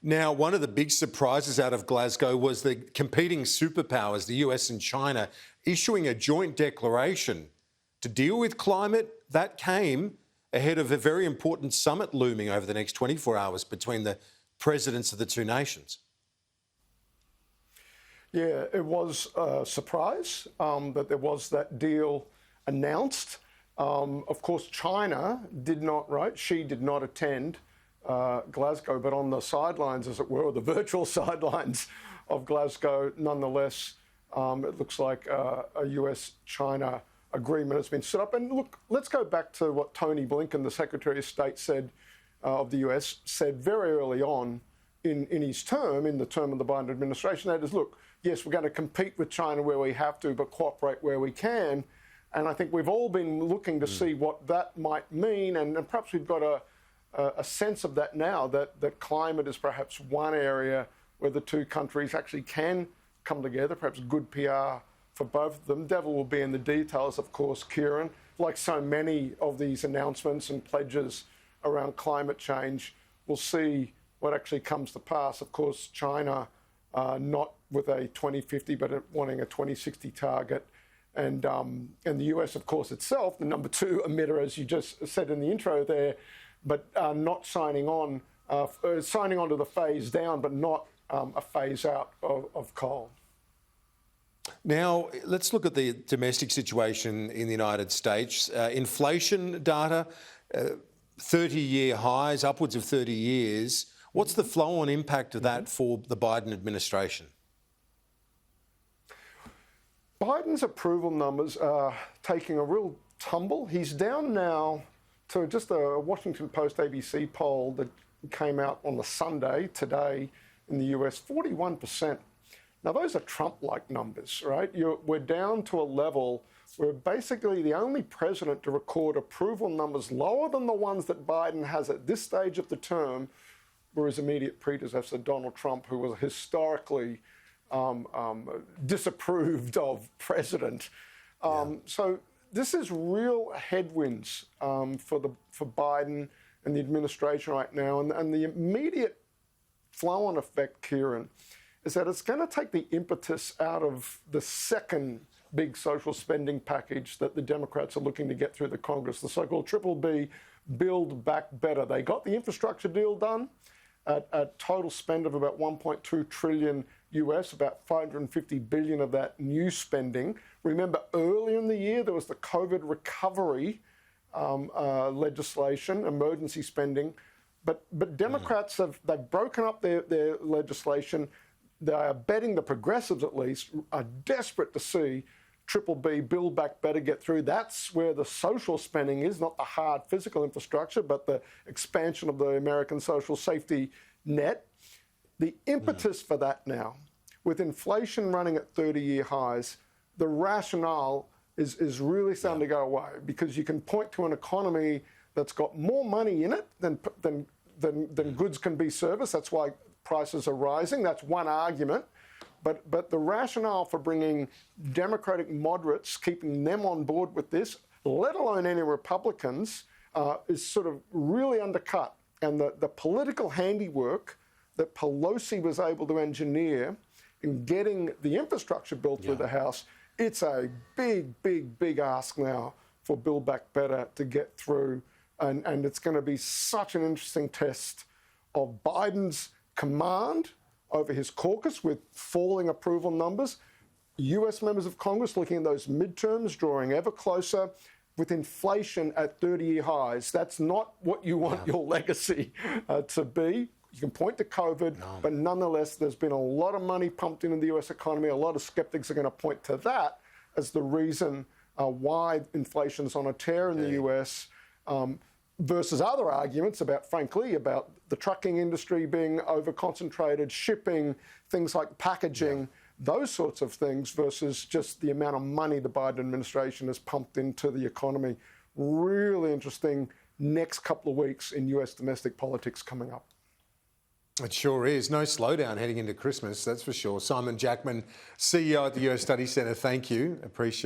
Now, one of the big surprises out of Glasgow was the competing superpowers, the US and China, issuing a joint declaration to deal with climate. That came ahead of a very important summit looming over the next 24 hours between the presidents of the two nations. Yeah, it was a surprise that there was that deal announced. Of course, China did not, right? She did not attend Glasgow, but on the sidelines, as it were, or the virtual sidelines of Glasgow, nonetheless, it looks like a US-China agreement has been set up. And look, let's go back to what Tony Blinken, the Secretary of State, said of the US, said very early on in his term, in the term of the Biden administration. That is, look, yes, we're going to compete with China where we have to, but cooperate where we can. And I think we've all been looking to see what that might mean, and perhaps we've got a sense of that now, that climate is perhaps one area where the two countries actually can come together, perhaps good PR for both of them. Devil will be in the details, of course, Kieran. Like so many of these announcements and pledges around climate change, we'll see what actually comes to pass. Of course, China not with a 2050, but wanting a 2060 target. And the US, of course, itself, the number 2 emitter, as you just said in the intro there, but not signing on to the phase down, but not a phase out of coal. Now, let's look at the domestic situation in the United States. Inflation data, 30-year highs, upwards of 30 years. What's the flow-on impact of that for the Biden administration? Biden's approval numbers are taking a real tumble. He's down now to just a Washington Post ABC poll that came out on the Sunday, today, in the US, 41%. Now, those are Trump-like numbers, right? We're down to a level where basically the only president to record approval numbers lower than the ones that Biden has at this stage of the term were his immediate predecessor, Donald Trump, who was historically disapproved of president. So this is real headwinds for Biden and the administration right now. And the immediate flow-on effect, Kieran, is that it's going to take the impetus out of the second big social spending package that the Democrats are looking to get through the Congress, the so-called Triple B, Build Back Better. They got the infrastructure deal done at a total spend of about 1.2 trillion US, about 550 billion of that new spending. Remember, earlier in the year, there was the COVID recovery legislation, emergency spending. But Democrats they've broken up their legislation. They are betting the progressives, at least, are desperate to see Triple B, Build Back Better, get through. That's where the social spending is, not the hard physical infrastructure, but the expansion of the American social safety net. The impetus for that now, with inflation running at 30-year highs, the rationale is really starting to go away, because you can point to an economy that's got more money in it than goods can be serviced. That's why prices are rising. That's one argument. But the rationale for bringing Democratic moderates, keeping them on board with this, let alone any Republicans, is sort of really undercut. And the political handiwork that Pelosi was able to engineer in getting the infrastructure bill through the House, it's a big ask now for Build Back Better to get through. And it's going to be such an interesting test of Biden's command over his caucus with falling approval numbers. US members of Congress looking at those midterms, drawing ever closer, with inflation at 30-year highs. That's not what you want your legacy to be. You can point to COVID, but nonetheless, there's been a lot of money pumped into the US economy. A lot of skeptics are going to point to that as the reason why inflation's on a tear in the US. Versus other arguments about, frankly, about the trucking industry being over-concentrated, shipping, things like packaging, those sorts of things, versus just the amount of money the Biden administration has pumped into the economy. Really interesting next couple of weeks in US domestic politics coming up. It sure is. No slowdown heading into Christmas, that's for sure. Simon Jackman, CEO at the US Study Centre, thank you. Appreciate it.